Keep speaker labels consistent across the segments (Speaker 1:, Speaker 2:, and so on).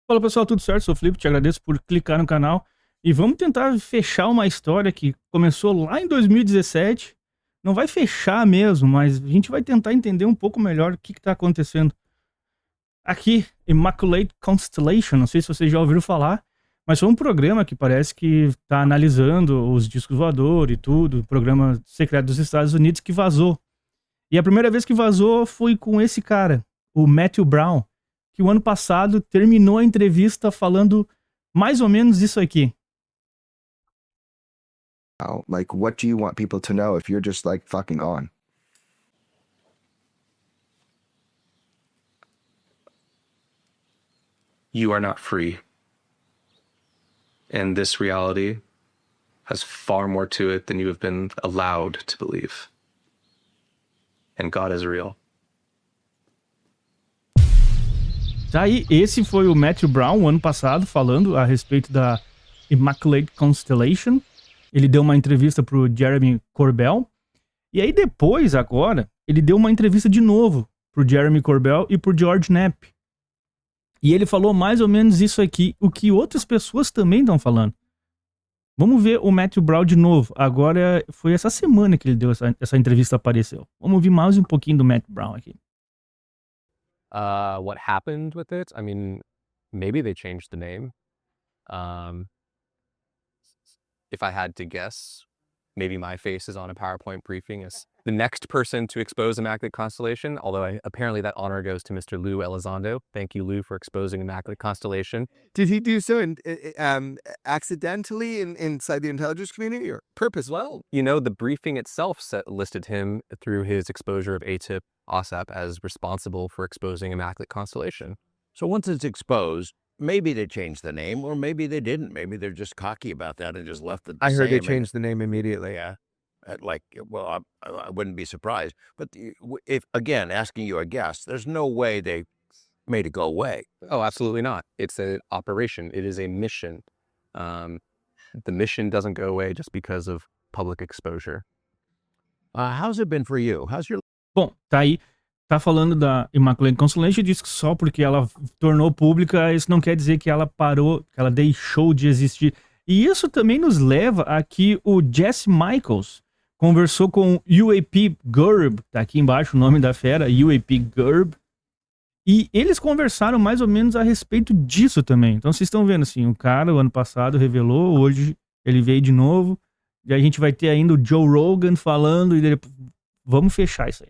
Speaker 1: Fala pessoal, tudo certo? Sou o Felipe, te agradeço por clicar no canal e vamos tentar fechar uma história que começou lá em 2017. Não vai fechar mesmo, mas a gente vai tentar entender um pouco melhor o que está acontecendo. Aqui, Immaculate Constellation, não sei se vocês já ouviram falar, mas foi um programa que parece que está analisando os discos voadores e tudo, programa secreto dos Estados Unidos que vazou. E a primeira vez que vazou foi com esse cara, o Matthew Brown, que o ano passado terminou a entrevista falando mais ou menos isso aqui.
Speaker 2: Like, what do you want people to know if you're just like fucking on?
Speaker 3: You are not free. And this reality has far more to it than you have been allowed to believe. And God is real.
Speaker 1: Tá aí, esse foi o Matthew Brown, o ano passado, falando a respeito da Immaculate Constellation. Ele deu uma entrevista pro Jeremy Corbell. E aí depois, agora, ele deu uma entrevista de novo pro Jeremy Corbell e pro George Knapp. E ele falou mais ou menos isso aqui, o que outras pessoas também estão falando. Vamos ver o Matthew Brown de novo. Agora, foi essa semana que ele deu essa entrevista, apareceu. Vamos ouvir mais um pouquinho do Matthew Brown aqui.
Speaker 4: What happened with it? I mean, maybe they changed the name. If I had to guess, maybe my face is on a PowerPoint briefing as the next person to expose Immaculate Constellation, although apparently that honor goes to Mr. Lou Elizondo. Thank you, Lou, for exposing Immaculate Constellation.
Speaker 5: Did he do so accidentally inside the intelligence community or purpose?
Speaker 4: Well, you know, the briefing itself listed him through his exposure of ATIP OSAP as responsible for exposing Immaculate Constellation.
Speaker 6: So once it's exposed, maybe they changed the name, or maybe they didn't. Maybe they're just cocky about that and just left it the
Speaker 5: I heard they
Speaker 6: same.
Speaker 5: changed the name immediately. Yeah.
Speaker 6: Well, I wouldn't be surprised. But if, again, asking you a guess, there's no way they made it go away.
Speaker 4: Oh, absolutely not. It's an operation. It is a mission. The mission doesn't go away just because of public exposure.
Speaker 6: How's it been for you? How's your...
Speaker 1: Bom, tá aí. Tá falando da Immaculate Constellation, diz que só porque ela tornou pública, isso não quer dizer que ela parou, que ela deixou de existir. E isso também nos leva a que o Jesse Michaels conversou com UAP Gurb, tá aqui embaixo o nome da fera, UAP Gurb, e eles conversaram mais ou menos a respeito disso também. Então vocês estão vendo assim, o cara, o ano passado, revelou, hoje ele veio de novo, e a gente vai ter ainda o Joe Rogan falando, e vamos fechar isso aí.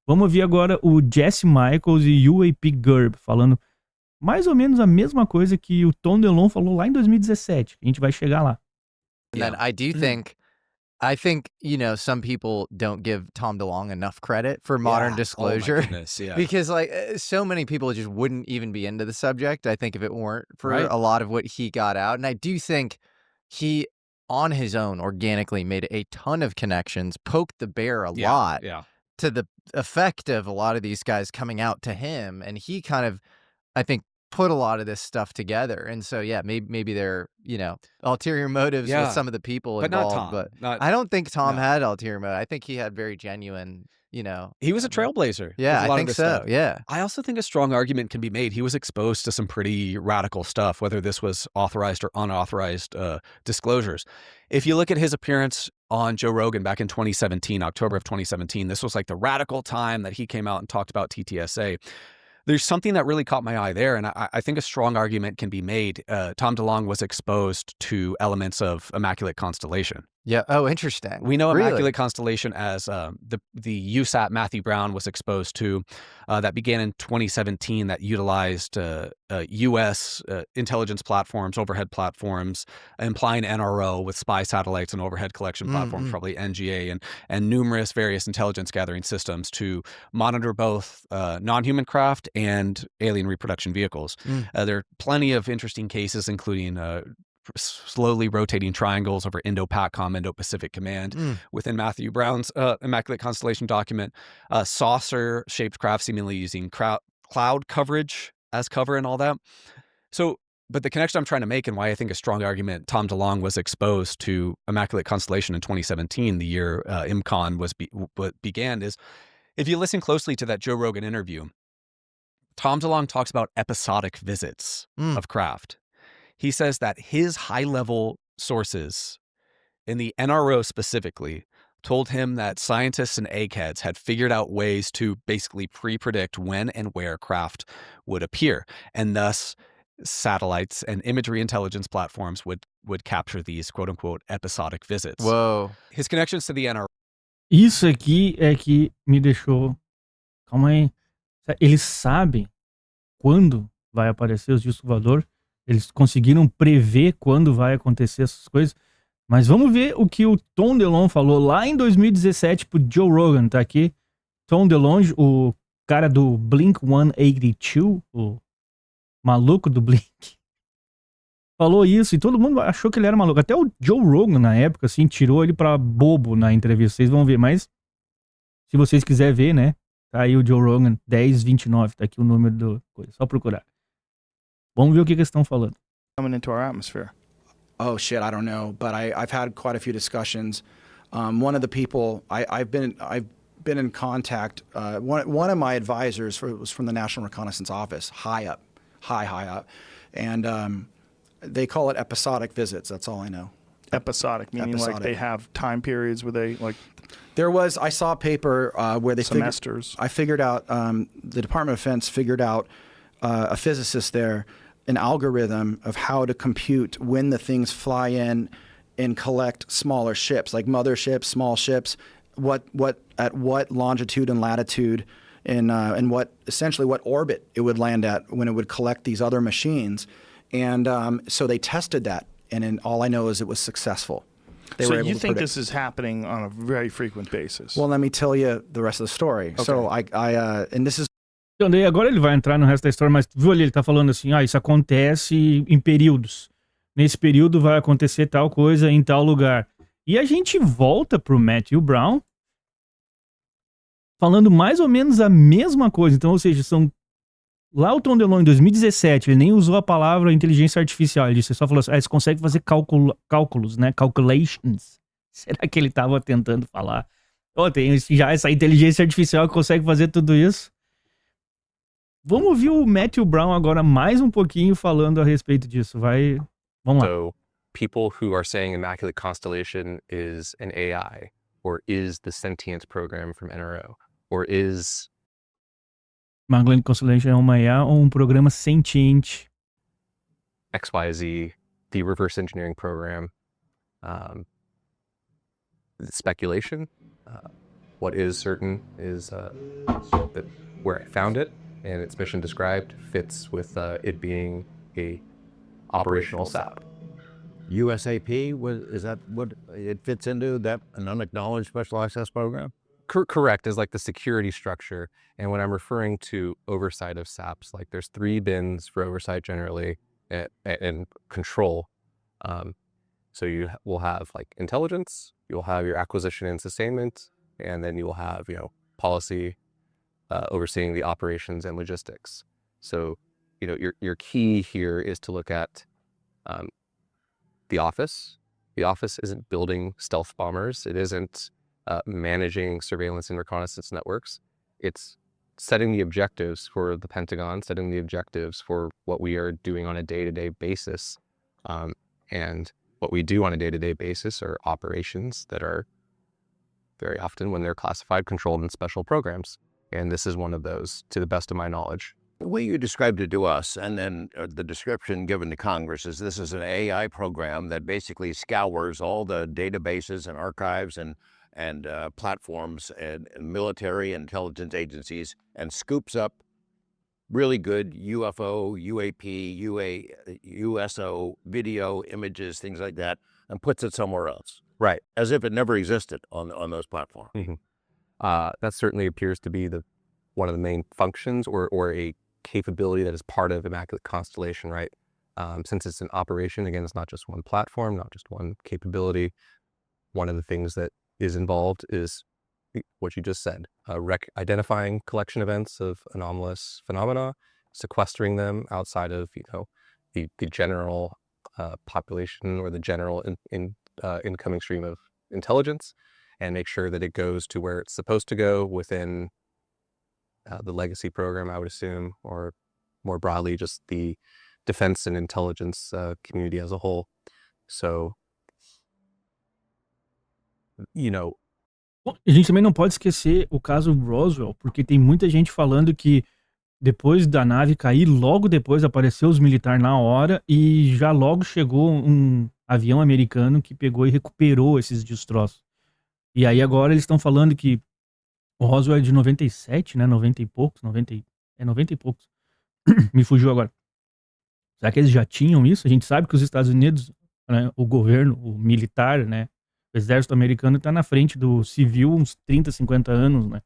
Speaker 1: Vamos ouvir agora o Jesse Michaels e UAP Gurb falando mais ou menos a mesma coisa que o Tom DeLonge falou lá em 2017. A gente vai chegar lá.
Speaker 7: And I do think, you know, some people don't give Tom DeLonge enough credit for modern disclosure.
Speaker 8: Oh my goodness, yeah.
Speaker 7: Because like so many people just wouldn't even be into the subject, I think, if it weren't for
Speaker 8: Right.
Speaker 7: a lot of what he got out. And I do think he, on his own, organically made a ton of connections, poked the bear a lot.
Speaker 8: Yeah.
Speaker 7: To the effect of a lot of these guys coming out to him, and he kind of, I think, put a lot of this stuff together. And so, yeah, maybe there, you know, ulterior motives
Speaker 8: Yeah.
Speaker 7: with some of the people
Speaker 8: But not
Speaker 7: involved.
Speaker 8: Tom.
Speaker 7: But
Speaker 8: Not-
Speaker 7: I don't think Tom
Speaker 8: no.
Speaker 7: had ulterior motive. I think he had very genuine, you know.
Speaker 8: He was a trailblazer.
Speaker 7: Yeah,
Speaker 8: with a
Speaker 7: I
Speaker 8: lot of
Speaker 7: think
Speaker 8: this
Speaker 7: so.
Speaker 8: stuff.
Speaker 7: Yeah.
Speaker 8: I also think a strong argument can be made. He was exposed to some pretty radical stuff, whether this was authorized or unauthorized disclosures. If you look at his appearance on Joe Rogan back in 2017, October of 2017, this was like the radical time that he came out and talked about TTSA. There's something that really caught my eye there, and I think a strong argument can be made. Tom DeLonge was exposed to elements of Immaculate Constellation.
Speaker 7: Yeah. Oh, interesting.
Speaker 8: We know
Speaker 7: Really?
Speaker 8: Immaculate Constellation as the USAT Matthew Brown was exposed to, that began in 2017, that utilized U.S. Intelligence platforms, overhead platforms, implying NRO with spy satellites and overhead collection platforms, probably NGA, and numerous various intelligence gathering systems to monitor both non-human craft and alien reproduction vehicles. There are plenty of interesting cases, including slowly rotating triangles over Indo-PACOM, Indo-Pacific Command within Matthew Brown's Immaculate Constellation document, saucer-shaped craft seemingly using cloud coverage as cover and all that. So, but the connection I'm trying to make and why I think a strong argument Tom DeLonge was exposed to Immaculate Constellation in 2017, the year IMCON began, is if you listen closely to that Joe Rogan interview, Tom DeLonge talks about episodic visits of craft. He says that his high-level sources in the NRO specifically told him that scientists and eggheads had figured out ways to basically pre-predict when and where craft would appear, and thus satellites and imagery intelligence platforms would capture these quote-unquote episodic visits.
Speaker 7: Whoa.
Speaker 8: His connections to the NRO.
Speaker 1: Isso aqui é que me deixou... Calma aí. Eles sabem quando vai aparecer os discos voadores. Eles conseguiram prever quando vai acontecer essas coisas. Mas vamos ver o que o Tom DeLonge falou lá em 2017 pro Joe Rogan. Tá aqui. Tom DeLonge, o cara do Blink-182, o maluco do Blink, falou isso e todo mundo achou que ele era maluco. Até o Joe Rogan, na época, assim, tirou ele pra bobo na entrevista. Vocês vão ver, mas se vocês quiserem ver, né? Tá aí o Joe Rogan, 1029, tá aqui o número do coisa. Só procurar. Vamos ver o que eles estão falando.
Speaker 9: Coming into our atmosphere.
Speaker 10: Oh shit, I don't know, but I've had quite a few discussions. One of the people I've been in contact. One of my advisors was from the National Reconnaissance Office, high up, and they call it episodic visits. That's all I know.
Speaker 9: Episodic, meaning like they have time periods where they like.
Speaker 10: I saw a paper where they
Speaker 9: semesters.
Speaker 10: I figured out the Department of Defense figured out a physicist there. An algorithm of how to compute when the things fly in and collect smaller ships, like motherships, small ships, at what longitude and latitude, and what essentially what orbit it would land at when it would collect these other machines, and so they tested that, and all I know is it was successful.
Speaker 9: So you think this is happening on a very frequent basis?
Speaker 10: Well, let me tell you the rest of the story.
Speaker 9: Okay.
Speaker 10: So and this is.
Speaker 1: Então, daí agora ele vai entrar no resto da história, mas viu ali, ele tá falando assim, isso acontece em períodos. Nesse período vai acontecer tal coisa em tal lugar. E a gente volta pro Matthew Brown falando mais ou menos a mesma coisa. Então, ou seja, lá o Tom DeLonge em 2017, ele nem usou a palavra inteligência artificial, ele só falou assim, você consegue fazer cálculos, né? Calculations. Será que ele tava tentando falar? Tem já essa inteligência artificial que consegue fazer tudo isso? Vamos ouvir o Matthew Brown agora mais um pouquinho falando a respeito disso. Vamos lá.
Speaker 4: So, people who are saying Immaculate Constellation is an AI, or is the Sentience program from NRO, or is...
Speaker 1: Immaculate Constellation é uma IA ou um programa sentiente?
Speaker 4: XYZ, the reverse engineering program. Speculation. What is certain is that where I found it, and its mission described fits with it being a operational SAP.
Speaker 6: USAP, is that what it fits into, that an unacknowledged special access program?
Speaker 4: Correct, is like the security structure. And when I'm referring to oversight of SAPs, like there's 3 bins for oversight generally and control. So you will have like intelligence, you'll have your acquisition and sustainment, and then you will have, policy, overseeing the operations and logistics. So, your key here is to look at the office. The office isn't building stealth bombers. It isn't managing surveillance and reconnaissance networks. It's setting the objectives for the Pentagon, setting the objectives for what we are doing on a day-to-day basis. And what we do on a day-to-day basis are operations that are very often, when they're classified, controlled in special programs. And this is one of those, to the best of my knowledge.
Speaker 6: The way you described it to us, and then the description given to Congress, is this is an AI program that basically scours all the databases and archives and platforms and military intelligence agencies and scoops up really good UFO, UAP, USO video images, things like that, and puts it somewhere else.
Speaker 4: Right.
Speaker 6: As if it never existed on those platforms.
Speaker 4: Mm-hmm. That certainly appears to be one of the main functions or a capability that is part of Immaculate Constellation, right? Since it's an operation, again, it's not just one platform, not just one capability. One of the things that is involved is what you just said, identifying collection events of anomalous phenomena, sequestering them outside of, the general population or the general incoming stream of intelligence, and make sure that it goes to where it's supposed to go within the legacy program, I would assume, or more broadly, just the defense and intelligence community as a whole. So, you know,
Speaker 1: Bom, a gente também não pode esquecer o caso Roswell, porque tem muita gente falando que depois da nave cair, logo depois apareceu os militares na hora e já logo chegou um avião americano que pegou e recuperou esses destroços. E aí agora eles estão falando que o Roswell é de 97, né? 90 e poucos, 90 e poucos. Me fugiu agora. Será que eles já tinham isso? A gente sabe que os Estados Unidos, né, o governo, o militar, né, o exército americano está na frente do civil uns 30, 50 anos, né?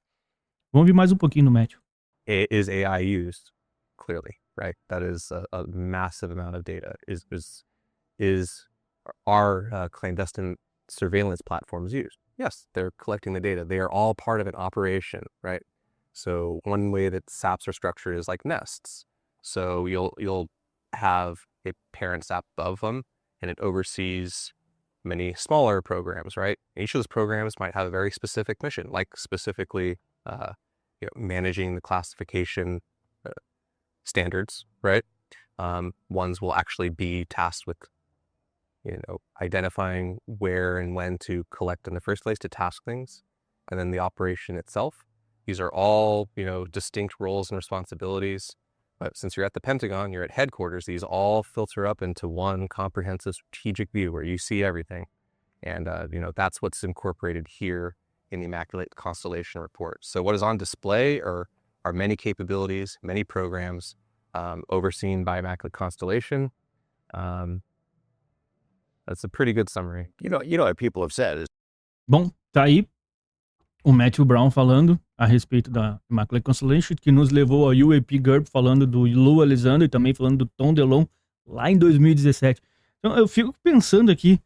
Speaker 1: Vamos ver mais um pouquinho no Matthew.
Speaker 4: is AI used? Clearly, right? That is a massive amount of data. Is our clandestine surveillance platforms used? Yes, they're collecting the data. They are all part of an operation, right? So one way that SAPs are structured is like nests. So you'll have a parent SAP above them, and it oversees many smaller programs, right? Each of those programs might have a very specific mission, like specifically managing the classification standards, right? Ones will actually be tasked with, identifying where and when to collect in the first place to task things, and then the operation itself. These are all, distinct roles and responsibilities. But since you're at the Pentagon, you're at headquarters, these all filter up into one comprehensive strategic view where you see everything. And, that's what's incorporated here in the Immaculate Constellation report. So what is on display are many capabilities, many programs overseen by Immaculate Constellation. That's a pretty good summary.
Speaker 6: You know what people have said is
Speaker 1: Bom, tá aí o Matthew Brown falando a respeito da Immaculate Constellation, que nos levou a UAP GURB falando do Lou Elizondo e também falando do Tom DeLonge lá em 2017. Então eu fico pensando aqui,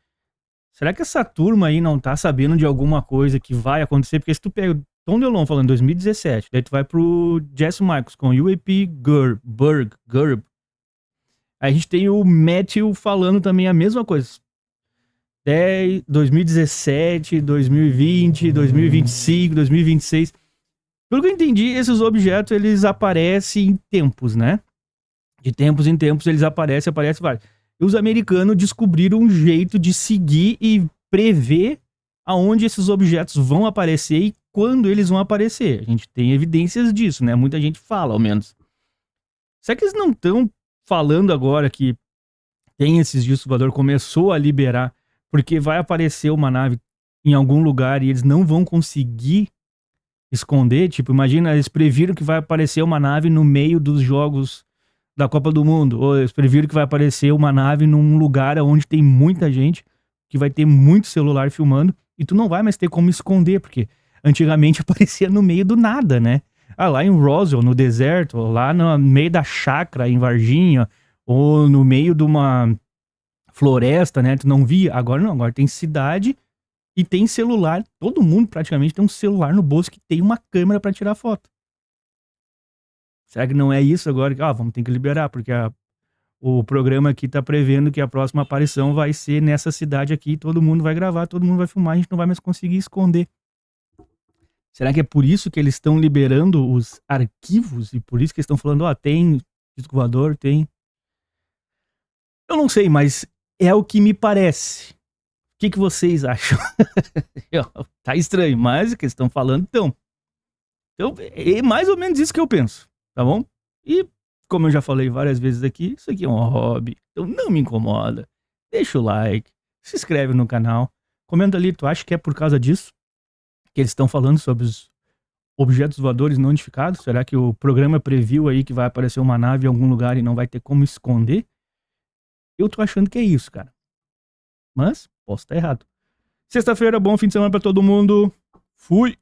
Speaker 1: será que essa turma aí não tá sabendo de alguma coisa que vai acontecer? Porque se tu pega o Tom DeLonge falando em 2017, daí tu vai pro Jesse Michaels com UAP GURB. Aí a gente tem o Matthew falando também a mesma coisa. 2017, 2020, 2025, 2026. Pelo que eu entendi, esses objetos, eles aparecem em tempos, né? De tempos em tempos eles aparecem vários. E os americanos descobriram um jeito de seguir e prever aonde esses objetos vão aparecer e quando eles vão aparecer. A gente tem evidências disso, né? Muita gente fala, ao menos. Será que eles não estão falando agora que tem esses discos voadores, começou a liberar, porque vai aparecer uma nave em algum lugar e eles não vão conseguir esconder? Tipo, imagina, eles previram que vai aparecer uma nave no meio dos jogos da Copa do Mundo, ou eles previram que vai aparecer uma nave num lugar onde tem muita gente, que vai ter muito celular filmando, e tu não vai mais ter como esconder, porque antigamente aparecia no meio do nada, né? Lá em Roswell, no deserto, ou lá no meio da chácara em Varginha, ou no meio de uma floresta, né? Tu não via. Agora não, agora tem cidade e tem celular. Todo mundo praticamente tem um celular no bolso que tem uma câmera pra tirar foto. Será que não é isso agora? Vamos ter que liberar, porque o programa aqui tá prevendo que a próxima aparição vai ser nessa cidade aqui, todo mundo vai gravar, todo mundo vai filmar, a gente não vai mais conseguir esconder. Será que é por isso que eles estão liberando os arquivos e por isso que eles estão falando, tem disco voador, tem... Eu não sei, mas é o que me parece. O que vocês acham? Tá estranho, mas o que eles estão falando, então, é mais ou menos isso que eu penso, tá bom? E, como eu já falei várias vezes aqui, isso aqui é um hobby, então não me incomoda. Deixa o like, se inscreve no canal, comenta ali, tu acha que é por causa disso que eles estão falando sobre os objetos voadores não identificados? Será que o programa previu aí que vai aparecer uma nave em algum lugar e não vai ter como esconder? Eu tô achando que é isso, cara. Mas posso estar errado. Sexta-feira, bom fim de semana pra todo mundo. Fui!